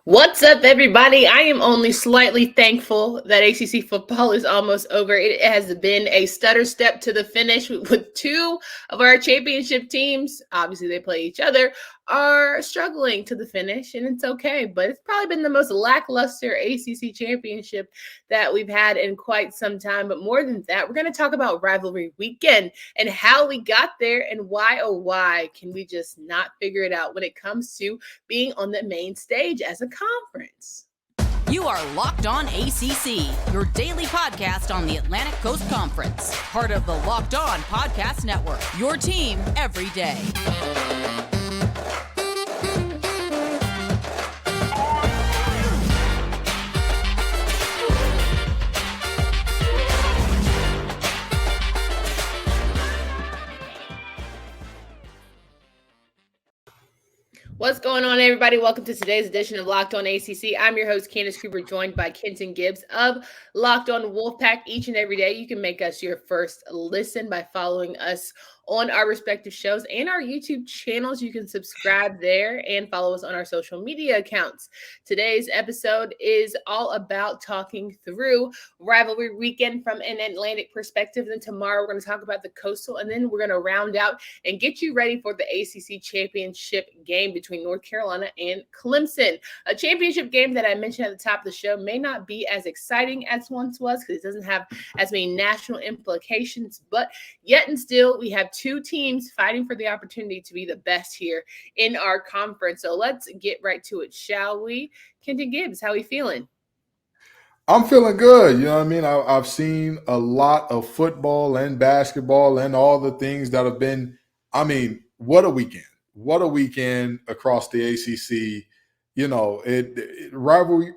What's up, everybody? I am only slightly thankful that ACC football is almost over. It has been a stutter step to the finish with two of our championship teams. Obviously, they play each other, are struggling to the finish, and it's okay. But it's probably been the most lackluster ACC championship that we've had in quite some time. But more than that, we're going to talk about Rivalry Weekend and how we got there and why, oh, why can we just not figure it out when it comes to being on the main stage as a conference. You are Locked On ACC, your daily podcast on the Atlantic Coast Conference. Part of the Locked On Podcast Network, your team every day. What's going on, everybody? Welcome to today's edition of Locked On ACC. I'm your host, Candace Cooper, joined by Kenton Gibbs of Locked On Wolfpack. Each and every day, you can make us your first listen by following us on our respective shows and our YouTube channels. You can subscribe there and follow us on our social media accounts. Today's episode is all about talking through Rivalry Weekend from an Atlantic perspective. Then tomorrow, we're going to talk about the Coastal, and then we're going to round out and get you ready for the ACC championship game between North Carolina and Clemson. A championship game that I mentioned at the top of the show may not be as exciting as once was because it doesn't have as many national implications, but yet and still, we have two teams fighting for the opportunity to be the best here in our conference. So let's get right to it, shall we? Kenton Gibbs, how are you feeling? I'm feeling good. You know what I mean? I've seen a lot of football and basketball and all the things that have been, what a weekend. What a weekend across the ACC. You know, rivalry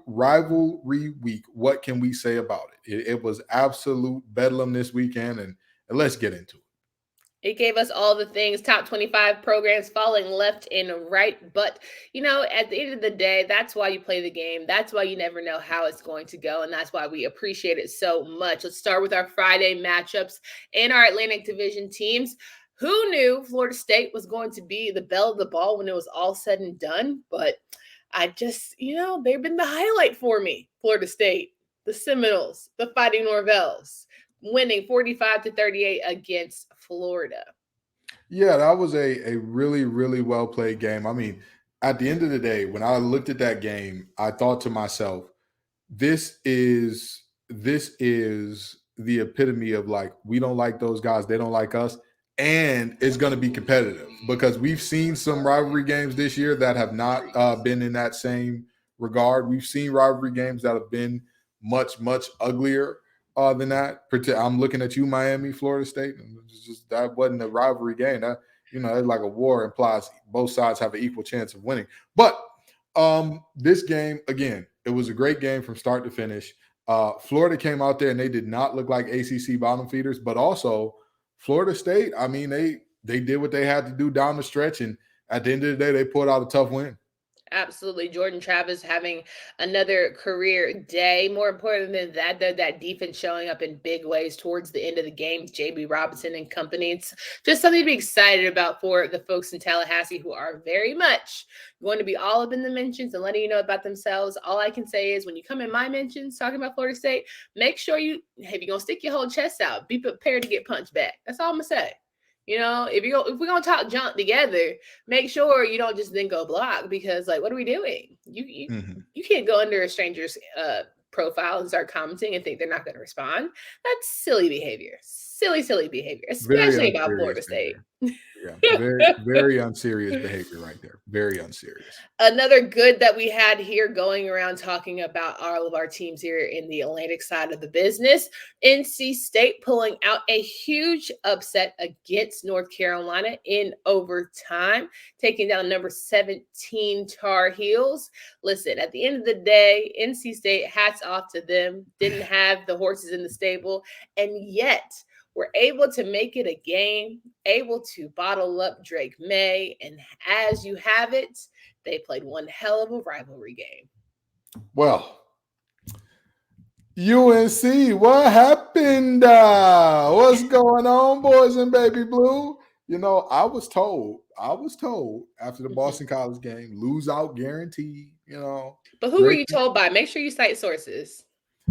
week. What can we say about it? It was absolute bedlam this weekend, and let's get into it. It gave us all the things, top 25 programs falling left and right. But, you know, at the end of the day, that's why you play the game. That's why you never know how it's going to go. And that's why we appreciate it so much. Let's start with our Friday matchups and our Atlantic Division teams. Who knew Florida State was going to be the belle of the ball when it was all said and done? But I just, they've been the highlight for me. Florida State, the Seminoles, the Fighting Norvells, winning 45-38 against Florida. Yeah, that was a really, really well played game. I mean, at the end of the day, when I looked at that game, I thought to myself, this is the epitome of like, we don't like those guys, they don't like us, and it's going to be competitive because we've seen some rivalry games this year that have not been in that same regard. We've seen rivalry games that have been much, much uglier than that. I'm looking at you, Miami, Florida State. That wasn't a rivalry game. That, it's like a war implies both sides have an equal chance of winning. But this game, again, it was a great game from start to finish. Florida came out there and they did not look like ACC bottom feeders, but also Florida State, I mean, they did what they had to do down the stretch, and at the end of the day, they pulled out a tough win. Absolutely. Jordan Travis having another career day. More important than that, though, that defense showing up in big ways towards the end of the game. J.B. Robinson and company. It's just something to be excited about for the folks in Tallahassee who are very much going to be all up in the mentions and letting you know about themselves. All I can say is when you come in my mentions talking about Florida State, make sure if you're going to stick your whole chest out, be prepared to get punched back. That's all I'm going to say. If we're gonna talk junk together, make sure you don't just then go block because what are we doing? You can't go under a stranger's profile and start commenting and think they're not going to respond. That's silly behavior. Silly behavior, especially about Florida State. Yeah, very, very unserious behavior right there. Very unserious. Another good that we had here going around talking about all of our teams here in the Atlantic side of the business. NC State pulling out a huge upset against North Carolina in overtime, taking down number 17 Tar Heels. Listen, at the end of the day, NC State, hats off to them. Didn't have the horses in the stable, and yet were able to make it a game, able to bottle up Drake May, and as you have it, they played one hell of a rivalry game. Well, UNC, what happened? What's going on, boys in baby blue? I was told I was told after the Boston College game, lose out guaranteed, But who were great. you told by? Make sure you cite sources.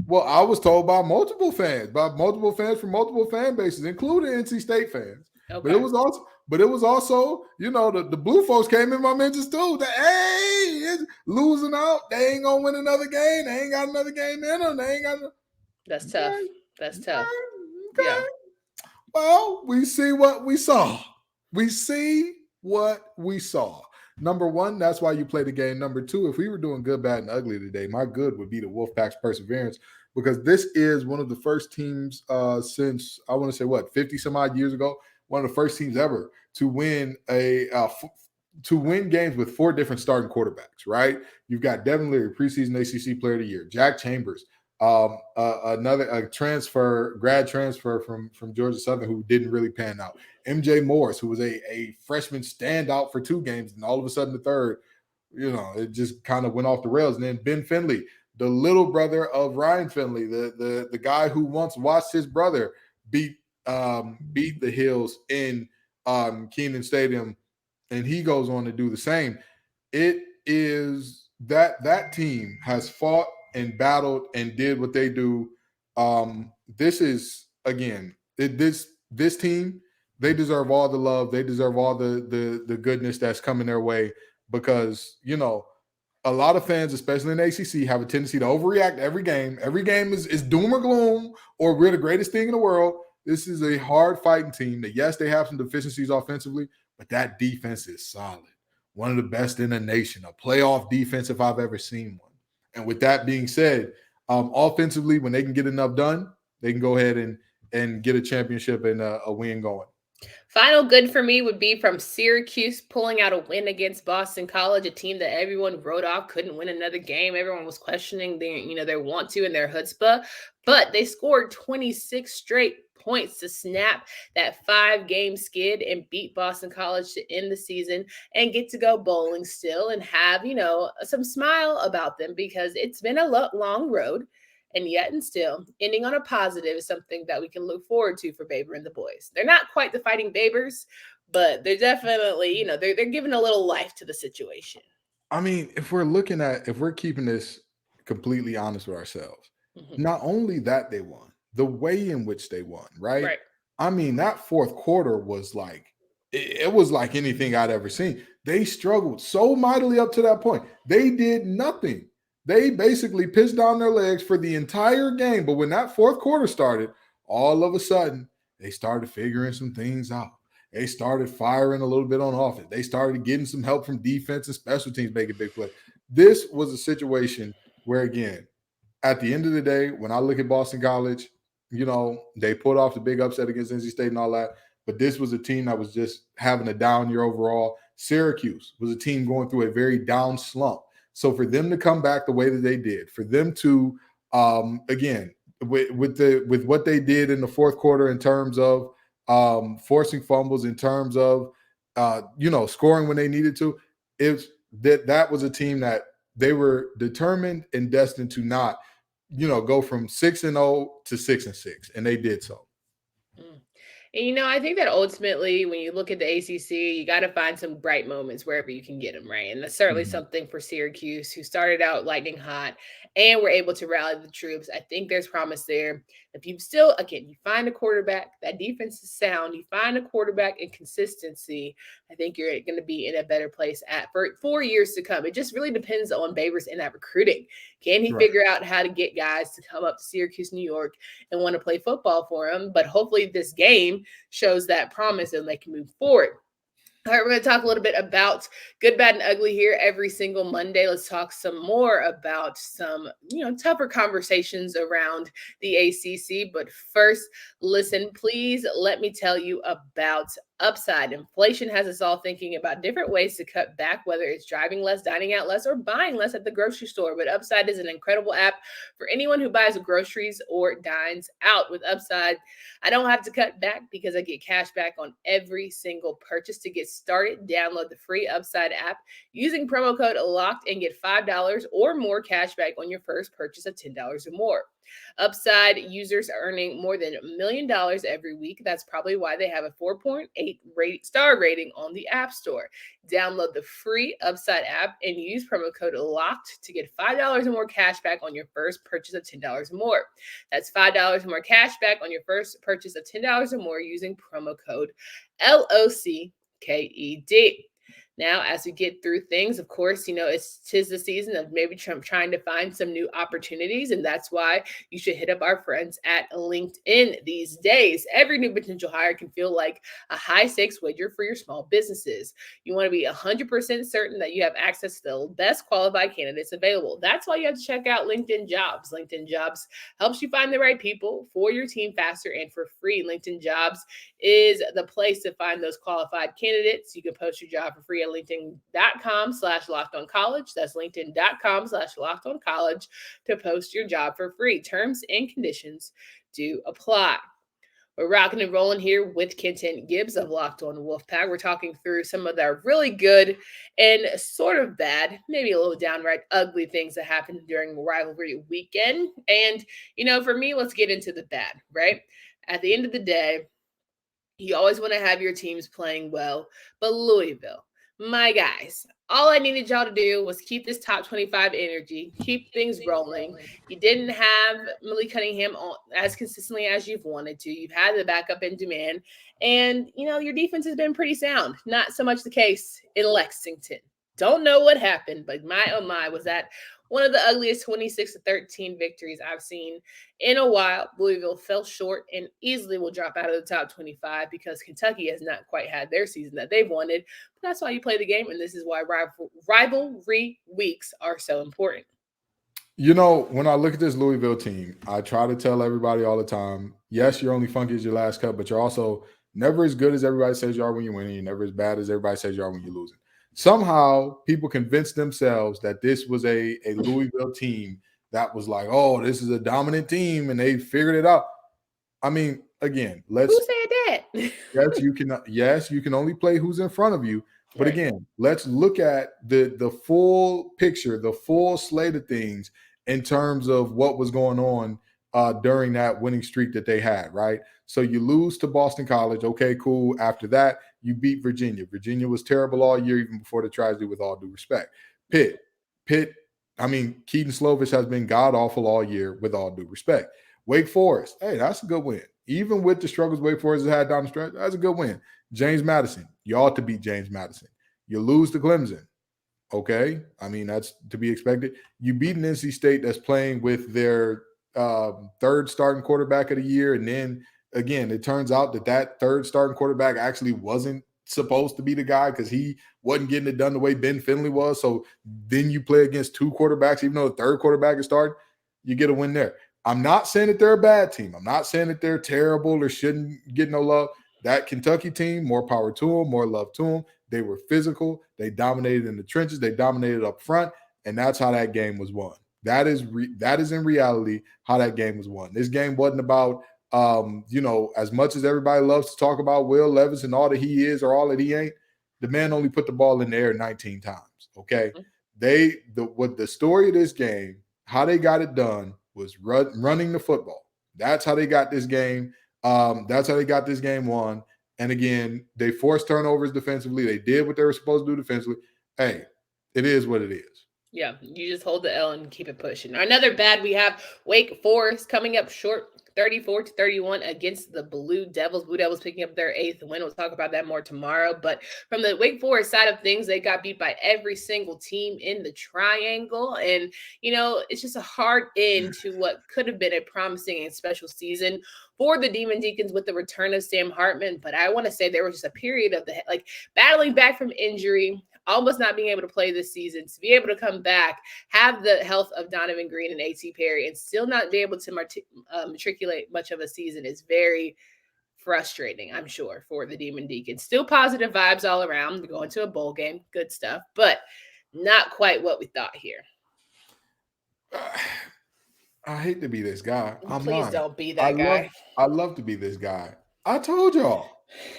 Well, I was told by multiple fans from multiple fan bases, including NC State fans. Okay. But it was also, the blue folks came in my mentions too. It's losing out. They ain't gonna win another game. They ain't got another game in them. They ain't got. That's tough. Okay. That's tough. Okay. Yeah. Well, we see what we saw. We see what we saw. Number one, that's why you play the game. Number two, if we were doing good, bad, and ugly today, my good would be the Wolfpack's perseverance, because this is one of the first teams since, I want to say, 50 some odd years ago, one of the first teams ever to win games with 4 different starting quarterbacks, right? You've got Devin Leary, preseason ACC Player of the Year, Jack Chambers, another grad transfer from Georgia Southern who didn't really pan out. MJ Morris, who was a freshman standout for 2 games, and all of a sudden the third, it just kind of went off the rails. And then Ben Finley, the little brother of Ryan Finley, the guy who once watched his brother beat the Hills in Kenan Stadium, and he goes on to do the same. It is that team has fought and battled and did what they do. This is, again, this team, they deserve all the love. They deserve all the goodness that's coming their way, because, a lot of fans, especially in the ACC, have a tendency to overreact every game. Every game is doom or gloom, or we're the greatest thing in the world. This is a hard fighting team that, yes, they have some deficiencies offensively, but that defense is solid. One of the best in the nation, a playoff defense if I've ever seen one. And with that being said, offensively, when they can get enough done, they can go ahead and get a championship and a win going. Final good for me would be from Syracuse pulling out a win against Boston College, a team that everyone wrote off, couldn't win another game. Everyone was questioning their want to and their chutzpah, but they scored 26 straight points to snap that 5-game skid and beat Boston College to end the season and get to go bowling still and have, some smile about them, because it's been a long road. And yet and still, ending on a positive is something that we can look forward to for Baber and the boys. They're not quite the Fighting Babers, but they're definitely, they're giving a little life to the situation. I mean, if we're keeping this completely honest with ourselves, not only that they won, the way in which they won, right? I mean, that fourth quarter was like, it was like anything I'd ever seen. They struggled so mightily up to that point. They did nothing. They basically pissed down their legs for the entire game. But when that fourth quarter started, all of a sudden, they started figuring some things out. They started firing a little bit on offense. They started getting some help from defense and special teams making big plays. This was a situation where, again, at the end of the day, when I look at Boston College, they pulled off the big upset against NC State and all that. But this was a team that was just having a down year overall. Syracuse was a team going through a very down slump. So for them to come back the way that they did, for them to, again, with what they did in the fourth quarter in terms of forcing fumbles, in terms of, scoring when they needed to, that was a team that they were determined and destined to not, go from 6-0 to 6-6, and they did so. And, I think that ultimately, when you look at the ACC, you got to find some bright moments wherever you can get them, right? And that's certainly something for Syracuse, who started out lightning hot and were able to rally the troops. I think there's promise there. If you still, again, you find a quarterback, that defense is sound, you find a quarterback in consistency, I think you're going to be in a better place for 4 years to come. It just really depends on Babers and that recruiting. Can he figure out how to get guys to come up to Syracuse, New York, and want to play football for him? But hopefully this game shows that promise and they can move forward. All right, we're going to talk a little bit about good, bad, and ugly here every single Monday. Let's talk some more about some, tougher conversations around the ACC. But first, listen, please let me tell you about Upside. Inflation has us all thinking about different ways to cut back, whether it's driving less, dining out less, or buying less at the grocery store. But Upside is an incredible app for anyone who buys groceries or dines out. With Upside, I don't have to cut back because I get cash back on every single purchase. To get started, download the free Upside app using promo code LOCKED and get $5 or more cash back on your first purchase of $10 or more. Upside users are earning more than $1 million every week. That's probably why they have a 4.8 star rating on the App Store. Download the free Upside app and use promo code LOCKED to get $5 or more cash back on your first purchase of $10 or more. That's $5 or more cash back on your first purchase of $10 or more using promo code LOCKED. Now, as we get through things, of course, tis the season of maybe trying to find some new opportunities, and that's why you should hit up our friends at LinkedIn these days. Every new potential hire can feel like a high-stakes wager for your small businesses. You want to be 100% certain that you have access to the best qualified candidates available. That's why you have to check out LinkedIn Jobs. LinkedIn Jobs helps you find the right people for your team faster and for free. LinkedIn Jobs is the place to find those qualified candidates. You can post your job for free at linkedin.com/lockedoncollege. That's linkedin.com/lockedoncollege to post your job for free. Terms and conditions do apply. We're rocking and rolling here with Kenton Gibbs of Locked On Wolfpack. We're talking through some of the really good and sort of bad, maybe a little downright ugly things that happened during Rivalry weekend. And, for me, let's get into the bad, right? At the end of the day, you always want to have your teams playing well, but Louisville, my guys, all I needed y'all to do was keep this top 25 energy, keep things rolling. You didn't have Malik Cunningham on as consistently as you've wanted to. You've had the backup in demand, and, your defense has been pretty sound. Not so much the case in Lexington. Don't know what happened, but my, oh my, was that one of the ugliest 26-13 victories I've seen in a while. Louisville fell short and easily will drop out of the top 25 because Kentucky has not quite had their season that they've wanted. But that's why you play the game, and this is why rivalry weeks are so important. When I look at this Louisville team, I try to tell everybody all the time, yes, you're only funky as your last cut, but you're also never as good as everybody says you are when you're winning. You're never as bad as everybody says you are when you're losing. Somehow people convinced themselves that this was a Louisville team that was like, oh, this is a dominant team, and they figured it out. I mean, again, Who said that? Yes, you can only play who's in front of you. But again, let's look at the full picture, the full slate of things in terms of what was going on during that winning streak that they had, right? So you lose to Boston College. Okay, cool. After that, you beat Virginia. Virginia was terrible all year, even before the tragedy, with all due respect. Pitt, Keaton Slovis has been god-awful all year, with all due respect. Wake Forest, hey, that's a good win. Even with the struggles Wake Forest has had down the stretch, that's a good win. James Madison, you ought to beat James Madison. You lose to Clemson. Okay, that's to be expected. You beat an NC State that's playing with their third starting quarterback of the year, and then again, it turns out that third starting quarterback actually wasn't supposed to be the guy because he wasn't getting it done the way Ben Finley was. So then you play against two quarterbacks, even though the third quarterback is starting, you get a win there. I'm not saying that they're a bad team. I'm not saying that they're terrible or shouldn't get no love. That Kentucky team, more power to them, more love to them. They were physical. They dominated in the trenches. They dominated up front, and that's how that game was won. That is in reality how that game was won. This game wasn't about as much as everybody loves to talk about Will Levis and all that he is or all that he ain't, the man only put the ball in the air 19 times. Okay. The story of this game, how they got it done was running the football. That's how they got this game. That's how they got this game won. And again, they forced turnovers defensively. They did what they were supposed to do defensively. Hey, it is what it is. Yeah, you just hold the L and keep it pushing. Another bad, we have Wake Forest coming up short 34-31 against the Blue Devils. Blue Devils picking up their 8th win. We'll talk about that more tomorrow. But from the Wake Forest side of things, they got beat by every single team in the triangle. And, it's just a hard end to what could have been a promising and special season for the Demon Deacons with the return of Sam Hartman. But I want to say there was just a period of battling back from injury, almost not being able to play this season, to be able to come back, have the health of Donovan Green and A.T. Perry, and still not be able to matriculate much of a season is very frustrating, I'm sure, for the Demon Deacons. Still positive vibes all around. They're going to a bowl game, good stuff, but not quite what we thought here. I hate to be this guy. Please don't be that guy. I love to be this guy. I told y'all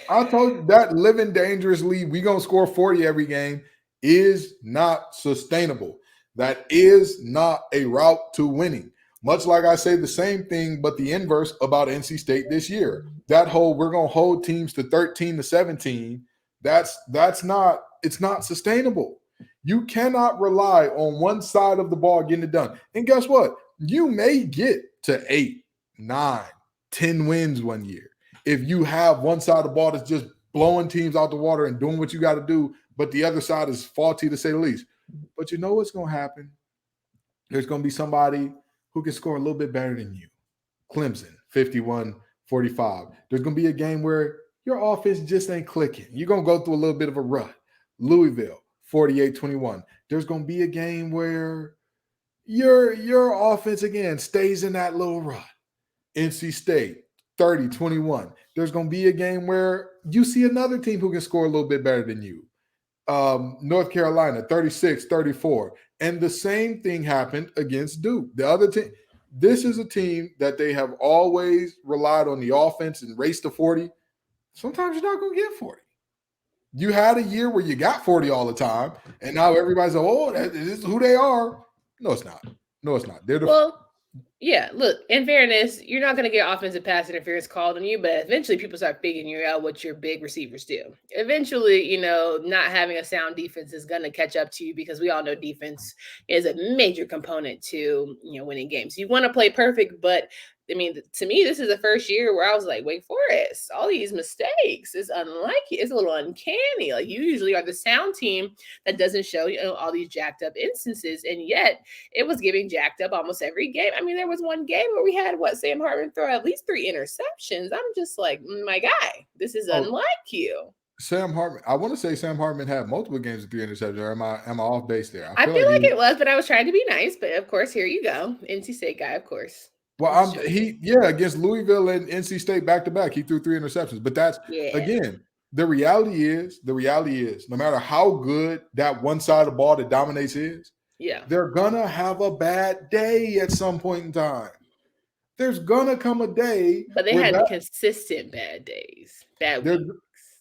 that living dangerously, we going to score 40 every game is not sustainable. That is not a route to winning. Much like I say the same thing, but the inverse about NC State this year. That whole we're going to hold teams to 13 to 17, it's not sustainable. You cannot rely on one side of the ball getting it done. And guess what? You may get to 8, 9, 10 wins one year if you have one side of the ball that's just blowing teams out the water and doing what you got to do, but the other side is faulty to say the least. But you know what's going to happen? There's going to be somebody who can score a little bit better than you. Clemson, 51-45. There's going to be a game where your offense just ain't clicking. You're going to go through a little bit of a rut. Louisville, 48-21. There's going to be a game where your offense, again, stays in that little rut. NC State, 30-21. There's going to be a game where you see another team who can score a little bit better than you. North Carolina, 36-34. And the same thing happened against Duke. The other team, this is a team that they have always relied on the offense and raced to 40. Sometimes you're not going to get 40. You had a year where you got 40 all the time, and now everybody's like, oh, this is who they are. No, it's not. No, it's not. Yeah, look, in fairness, you're not going to get offensive pass interference called on you, but eventually people start figuring out what your big receivers do. Eventually, not having a sound defense is going to catch up to you because we all know defense is a major component to, winning games. You want to play perfect, but I mean, to me, this is the first year where I was like, Wake Forest, all these mistakes is unlike it. It's a little uncanny. Like, you usually are the sound team that doesn't show, all these jacked up instances. And yet it was giving jacked up almost every game. I mean, there was one game where we had Sam Hartman throw at least 3 interceptions. I'm just like, my guy, this is unlike you. Sam Hartman. I want to say Sam Hartman had multiple games with 3 interceptions. Or am I off base there? I feel like it was, but I was trying to be nice. But of course, here you go. NC State guy, of course. Well, against Louisville and NC State back-to-back, he threw 3 interceptions. But that's, again, the reality is, no matter how good that one side of the ball that dominates is, they're going to have a bad day at some point in time. There's going to come a day. But they had consistent bad days, bad weeks.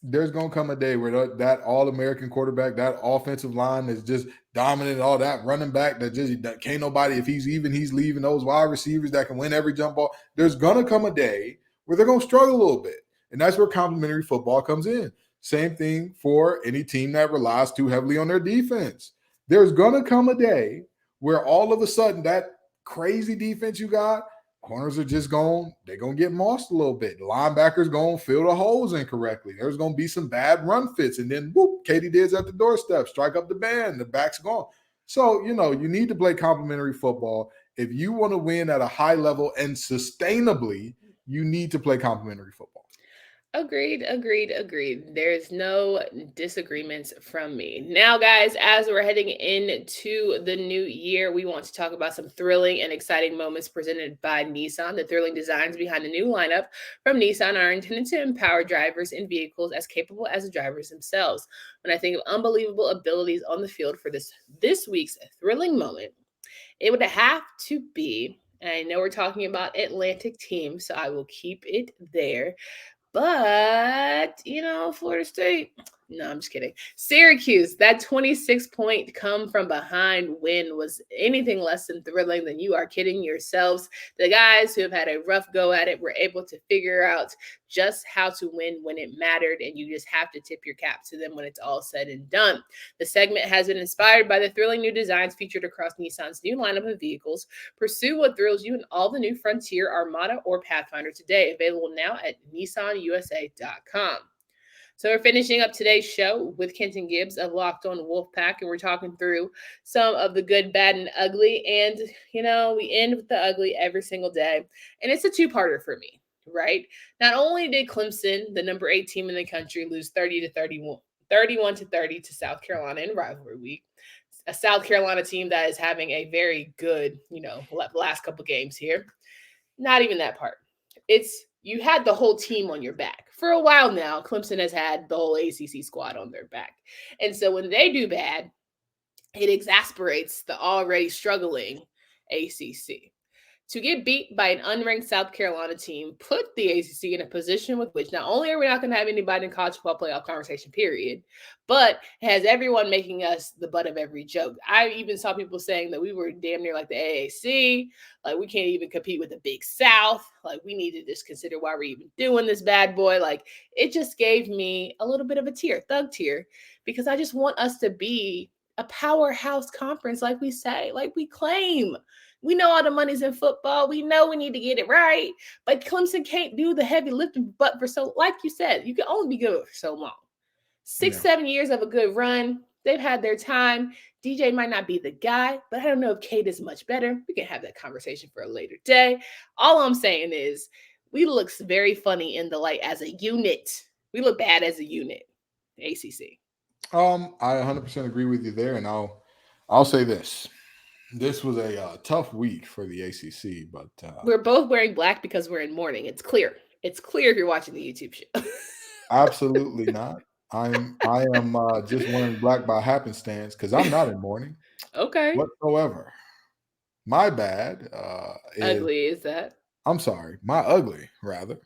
There's going to come a day where that All-American quarterback, that offensive line is just dominant, all that running back that can't nobody, if he's leaving those wide receivers that can win every jump ball. There's going to come a day where they're going to struggle a little bit. And that's where complementary football comes in. Same thing for any team that relies too heavily on their defense. There's going to come a day where all of a sudden that crazy defense you got, corners are just they're going to get mossed a little bit. The linebackers going to fill the holes incorrectly. There's going to be some bad run fits. And then, whoop, Katie Diz at the doorstep, strike up the band, the back's gone. So, you need to play complementary football. If you want to win at a high level and sustainably, you need to play complementary football. Agreed. There's no disagreements from me. Now, guys, as we're heading into the new year, we want to talk about some thrilling and exciting moments presented by Nissan. The thrilling designs behind the new lineup from Nissan are intended to empower drivers in vehicles as capable as the drivers themselves. When I think of unbelievable abilities on the field for this week's thrilling moment, it would have to be, and I know we're talking about Atlantic team, so I will keep it there. But, Florida State, no, I'm just kidding. Syracuse, that 26-point come from behind win was anything less than thrilling. Than you are kidding yourselves. The guys who have had a rough go at it were able to figure out just how to win when it mattered, and you just have to tip your cap to them when it's all said and done. The segment has been inspired by the thrilling new designs featured across Nissan's new lineup of vehicles. Pursue what thrills you in all the new Frontier, Armada, or Pathfinder today. Available now at nissanusa.com. So we're finishing up today's show with Kenton Gibbs of Locked On Wolfpack, and we're talking through some of the good, bad, and ugly. And, we end with the ugly every single day. And it's a two-parter for me, right? Not only did Clemson, the number 8 team in the country, lose 31-30 to South Carolina in rivalry week, a South Carolina team that is having a very good, last couple games here. Not even that part. You had the whole team on your back. For a while now, Clemson has had the whole ACC squad on their back. And so when they do bad, it exasperates the already struggling ACC. To get beat by an unranked South Carolina team put the ACC in a position with which not only are we not going to have anybody in college football playoff conversation, period, but it has everyone making us the butt of every joke. I even saw people saying that we were damn near like the AAC, like we can't even compete with the Big South, like we need to just consider why we're even doing this bad boy. Like it just gave me a little bit of a tear, thug tear, because I just want us to be a powerhouse conference, like we say, like we claim. We know all the money's in football. We know we need to get it right. But Clemson can't do the heavy lifting, but for so, like you said, you can only be good for so long. 6-7 years of a good run. They've had their time. DJ might not be the guy, but I don't know if Cade is much better. We can have that conversation for a later day. All I'm saying is we look very funny in the light as a unit. We look bad as a unit. ACC. I 100% agree with you there, and I'll say this. This was a tough week for the ACC, but we're both wearing black because we're in mourning. It's clear. It's clear if you're watching the YouTube show. Absolutely not. I am just wearing black by happenstance because I'm not in mourning. Okay. Whatsoever. My bad. Ugly is that? I'm sorry. My ugly, rather.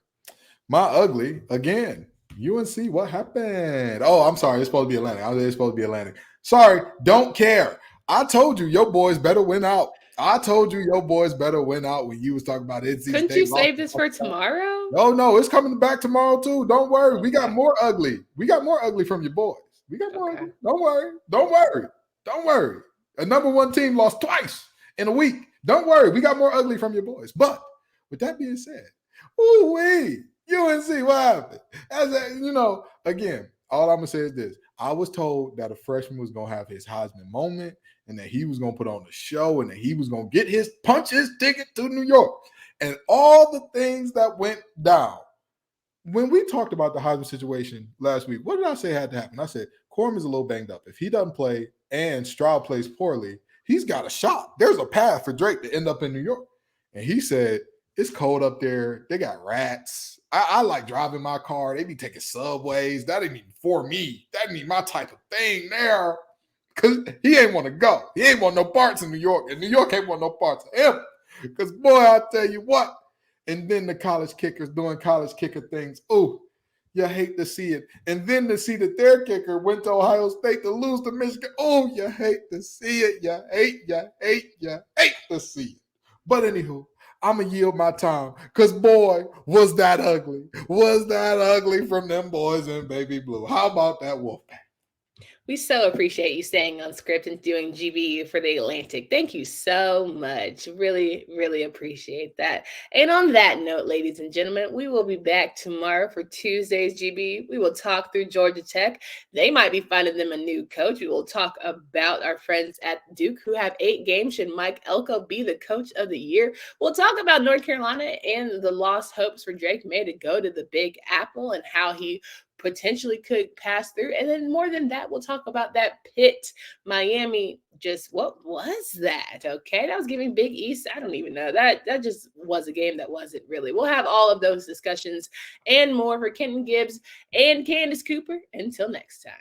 My ugly again. UNC, what happened? Oh, I'm sorry. It's supposed to be Atlantic. Sorry, don't care. I told you your boys better win out. I told you your boys better win out when you was talking about it. Couldn't you save this for tomorrow? No, it's coming back tomorrow too. Don't worry. Okay. We got more ugly. We got more ugly from your boys. We got more ugly. Don't worry. A number one team lost twice in a week. Don't worry. We got more ugly from your boys. But with that being said, ooh-wee, UNC, what happened? Again, all I'm going to say is this. I was told that a freshman was going to have his Heisman moment and that he was going to put on the show and that he was going to get his ticket to New York. And all the things that went down. When we talked about the Heisman situation last week, what did I say had to happen? I said, Corum is a little banged up. If he doesn't play and Stroud plays poorly, he's got a shot. There's a path for Drake to end up in New York. And he said, it's cold up there. They got rats. I like driving my car. They be taking subways. That ain't even for me. That ain't my type of thing there. Because he ain't want to go. He ain't want no parts in New York. And New York ain't want no parts of him. Because, boy, I tell you what. And then the college kickers doing college kicker things. Ooh, you hate to see it. And then to see that their kicker went to Ohio State to lose to Michigan. Oh, you hate to see it. You hate to see it. But anywho, I'm going to yield my time because, boy, was that ugly. Was that ugly from them boys in baby blue. How about that Wolfpack? We so appreciate you staying on script and doing GB for the Atlantic. Thank you so much. Really, really appreciate that. And on that note, ladies and gentlemen, we will be back tomorrow for Tuesday's GB. We will talk through Georgia Tech. They might be finding them a new coach. We will talk about our friends at Duke who have 8 games. Should Mike Elko be the coach of the year? We'll talk about North Carolina and the lost hopes for Drake May to go to the Big Apple and how he potentially could pass through. And then more than that, we'll talk about that Pitt Miami. Just what was that? Okay, that was giving Big East. I don't even know. That just was a game that wasn't really. We'll have all of those discussions and more for Kenton Gibbs and Candace Cooper. Until next time.